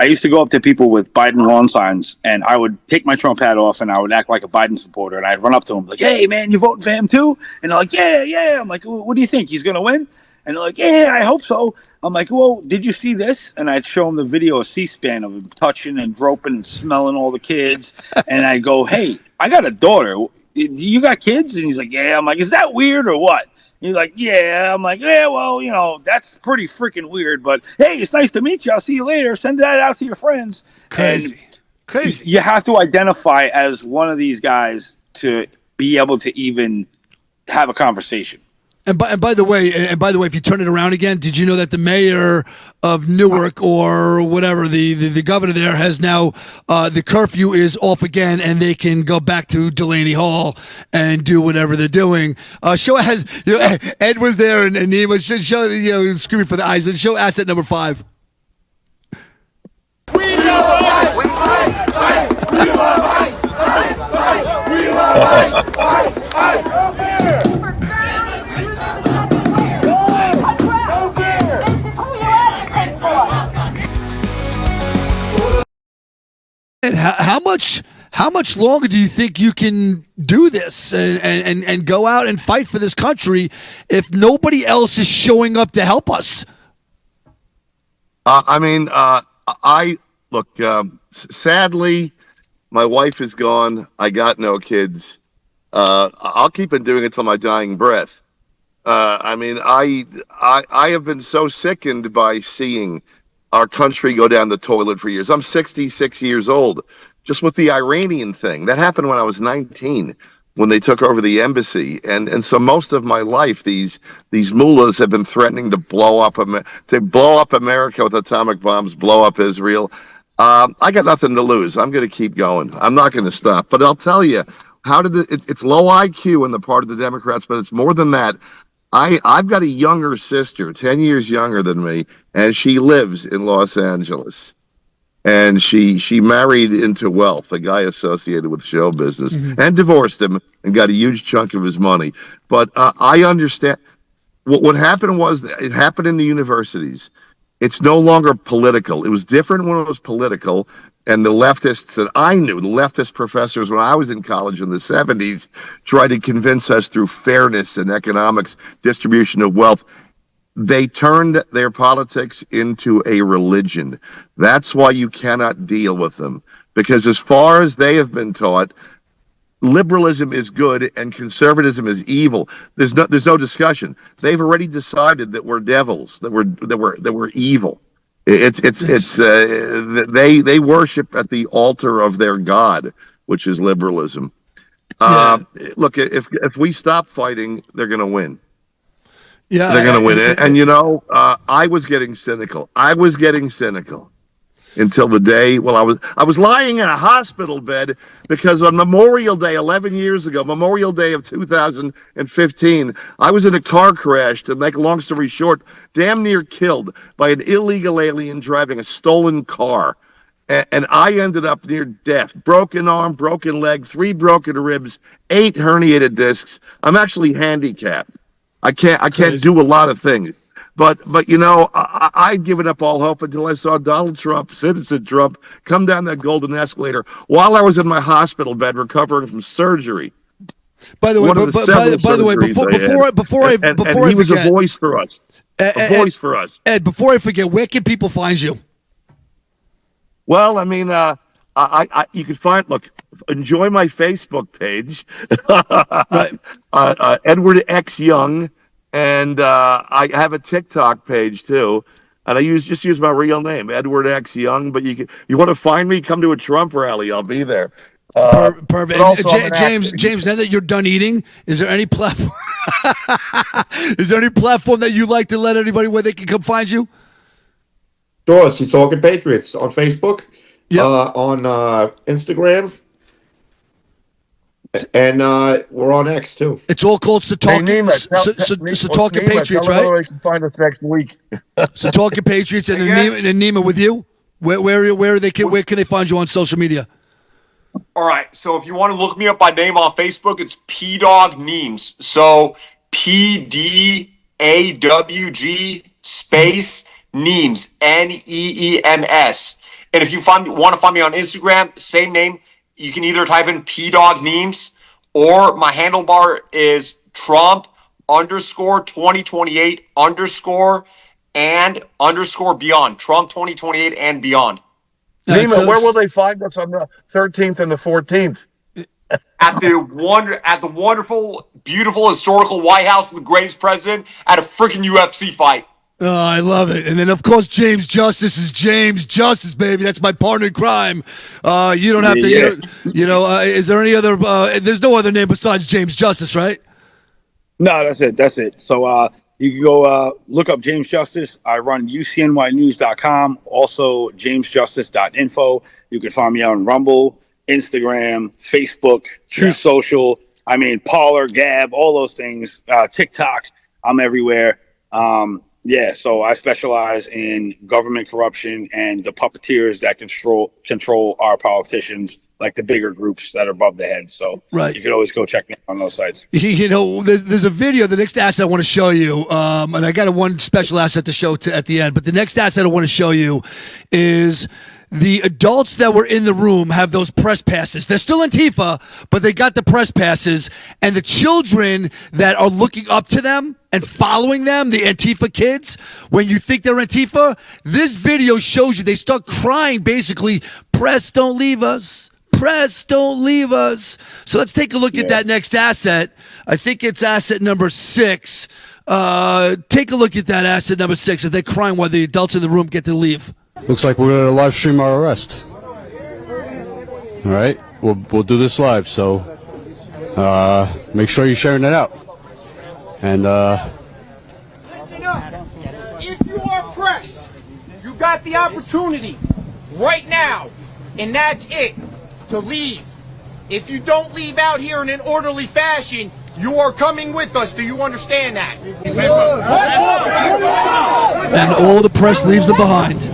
S4: I used to go up to people with Biden lawn signs, and I would take my Trump hat off, and I would act like a Biden supporter, and I'd run up to them like, "Hey, man, you voting for him too?" And they're like, "Yeah." I'm like, "What do you think? He's going to win?" And they're like, "Yeah, I hope so." I'm like, "Well, did you see this?" And I'd show him the video of C-SPAN of him touching and groping and smelling all the kids. And I'd go, "Hey, I got a daughter. You got kids?" And he's like, "Yeah." I'm like, "Is that weird or what?" He's like, "Yeah." I'm like, "Yeah, well, that's pretty freaking weird. But hey, it's nice to meet you. I'll see you later. Send that out to your friends."
S2: Crazy.
S4: You have to identify as one of these guys to be able to even have a conversation.
S2: And by the way, if you turn it around again, did you know that the mayor of Newark or whatever, the governor there has now the curfew is off again, and they can go back to Delaney Hall and do whatever they're doing. Ed was there and he was screaming for the eyes. And show asset number 5.
S1: We love ice! We love ice! We love ice! We love ice!
S2: And how much longer do you think you can do this and go out and fight for this country if nobody else is showing up to help us?
S3: Sadly, my wife is gone. I got no kids. I'll keep on doing it till my dying breath. I have been so sickened by seeing our country go down the toilet for years. I'm 66 years old. Just with the Iranian thing, that happened when I was 19, when they took over the embassy. And so most of my life, these mullahs have been threatening to blow up America with atomic bombs, blow up Israel. I got nothing to lose. I'm going to keep going. I'm not going to stop. But I'll tell you, it's low IQ on the part of the Democrats, but it's more than that. I've got a younger sister, 10 years younger than me, and she lives in Los Angeles. And she married into wealth, a guy associated with show business, and divorced him and got a huge chunk of his money. But I understand what happened was it happened in the universities. It's no longer political. It was different when it was political. And the leftists that I knew, the leftist professors when I was in college in the 70s, tried to convince us through fairness and economics, distribution of wealth. They turned their politics into a religion. That's why you cannot deal with them. Because as far as they have been taught, liberalism is good and conservatism is evil. There's no discussion. They've already decided that we're devils, that we're evil. They worship at the altar of their god, which is liberalism. Look, if we stop fighting, they're going to win.
S2: Yeah,
S3: they're going to win. And you know, I was getting cynical. Until the day, well, I was lying in a hospital bed because on Memorial Day, 11 years ago, Memorial Day of 2015, I was in a car crash, to make a long story short, damn near killed by an illegal alien driving a stolen car. And I ended up near death. Broken arm, broken leg, 3 broken ribs, 8 herniated discs. I'm actually handicapped. I can't do a lot of things. But you know, I'd given up all hope until I saw Donald Trump, Citizen Trump, come down that golden escalator while I was in my hospital bed recovering from surgery.
S2: By the way, before
S3: he was a voice for us. Voice for us.
S2: Ed, before I forget, where can people find you?
S3: Well, I mean, you can enjoy my Facebook page, Edward X Young. And I have a TikTok page too, and I just use my real name, Edward X Young. But you want to find me? Come to a Trump rally. I'll be there.
S2: Perfect. James, now that you're done eating, is there any platform? Is there any platform that you like to let anybody where they can come find you?
S18: Sure. See Talking Patriots on Facebook.
S2: Yeah.
S18: On Instagram. And we're on X too.
S2: It's all called Talking Patriots, right?
S3: Where you can find us next week.
S2: So Talking Patriots, and then Nima with you. Where can they find you on social media?
S5: All right. So if you want to look me up by name on Facebook, it's PDawg Neems. So PDAWG space Neems, NEEMS. And if you want to find me on Instagram, same name. You can either type in PDawg Neems, or my handlebar is Trump_2028_ and _beyond. Trump 2028 and beyond.
S3: Nima, where will they find us on the 13th and the 14th?
S5: At the wonderful, beautiful, historical White House with the greatest president at a freaking UFC fight.
S2: Oh, I love it. And then, of course, James Justice is James Justice, baby. That's my partner in crime. You don't have to, is there any other, there's no other name besides James Justice, right?
S4: No, that's it. So you can go look up James Justice. I run UCNYnews.com, also jamesjustice.info. You can find me on Rumble, Instagram, Facebook, True Social. I mean, Parler, Gab, all those things. TikTok, I'm everywhere. So I specialize in government corruption and the puppeteers that control our politicians, like the bigger groups that are above the head. So you can always go check me out on those sites.
S2: You know, there's a video, the next asset I want to show you, and I got one special asset to show at the end, but the next asset I want to show you is the adults that were in the room have those press passes. They're still Antifa, but they got the press passes, and the children that are looking up to them and following them, the Antifa kids, when you think they're Antifa, this video shows you they start crying, basically, press, don't leave us. Press, don't leave us. So let's take a look at that next asset. I think it's asset number 6. Take a look at that asset number 6 as they're crying while the adults in the room get to leave.
S10: Looks like we're going to live stream our arrest. All right, we'll do this live, so make sure you're sharing it out. And
S19: Listen up. If you are press, you got the opportunity right now, and that's it, to leave. If you don't leave out here in an orderly fashion, you are coming with us. Do you understand that?
S2: And all the press leaves them behind.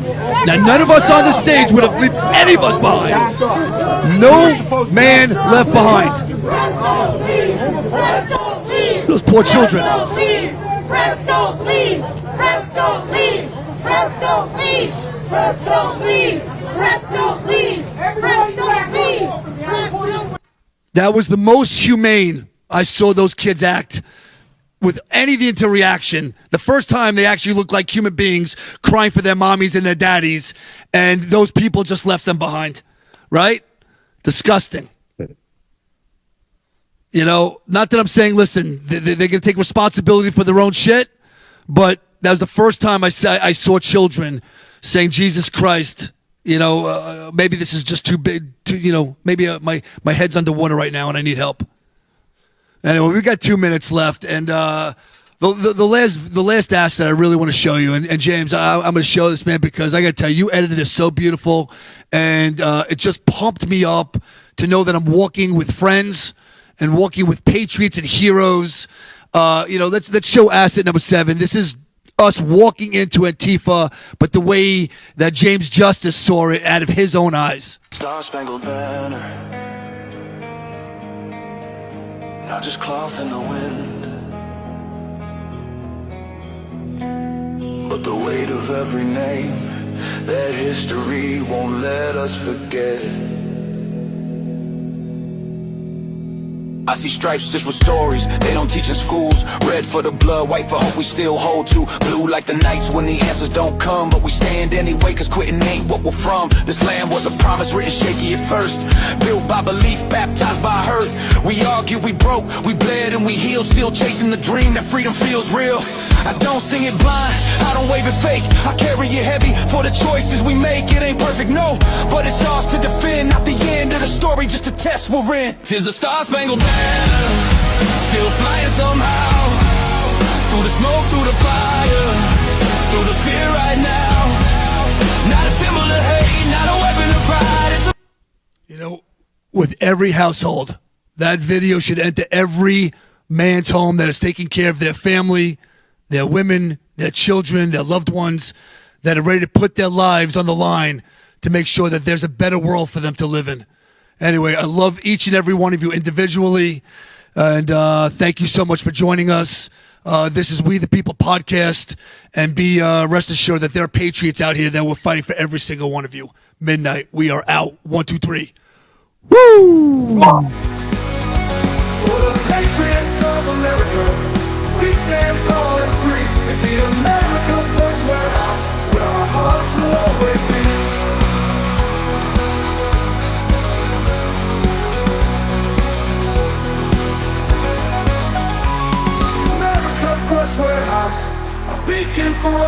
S2: Now, none of us on the stage would have left any of us behind. No man left behind. Those poor children.
S19: Press don't leave. Press don't leave. Press don't leave. Press don't leave. Press don't leave. Press don't leave. Press don't leave.
S2: That was the most humane I saw those kids act with any of the interaction. The first time they actually looked like human beings crying for their mommies and their daddies, and those people just left them behind, right? Disgusting. You know, not that I'm saying, listen, they're going to take responsibility for their own shit, but that was the first time I saw children saying, Jesus Christ, you know, maybe this is just too big, maybe my head's underwater right now and I need help. Anyway, we got 2 minutes left, and the last asset I really want to show you, and James, I'm going to show this, man, because I got to tell you edited this so beautiful, and it just pumped me up to know that I'm walking with friends and walking with patriots and heroes. Let's show asset number 7. This is us walking into Antifa, but the way that James Justice saw it out of his own eyes.
S1: Star-Spangled Banner, not just cloth in the wind, but the weight of every name that history won't let us forget. I see stripes just with stories they don't teach in schools. Red for the blood, white for hope we still hold to. Blue like the nights when the answers don't come, but we stand anyway, cause quitting ain't what we're from. This land was a promise written shaky at first, built by belief, baptized by hurt. We argued, we broke, we bled and we healed, still chasing the dream that freedom feels real. I don't sing it blind, I don't wave it fake, I carry it heavy for the choices we make. It ain't perfect, no, but it's ours to defend. Not the end of the story, just a test we're in. 'Tis a star-spangled banner, still flying somehow, through the smoke, through the fire, through the fear right now. Not a symbol of hate, not a weapon of pride. It's
S2: with every household, that video should enter every man's home that is taking care of their family, their women, their children, their loved ones, that are ready to put their lives on the line to make sure that there's a better world for them to live in. Anyway, I love each and every one of you individually, and thank you so much for joining us. This is We the People podcast, and be rest assured that there are patriots out here that were fighting for every single one of you. Midnight, we are out. 1, 2, 3. Woo!
S1: For the patriots of America, we stand tall and free in the America First Warehouse, where our hearts will always be. America First Warehouse, a beacon for all.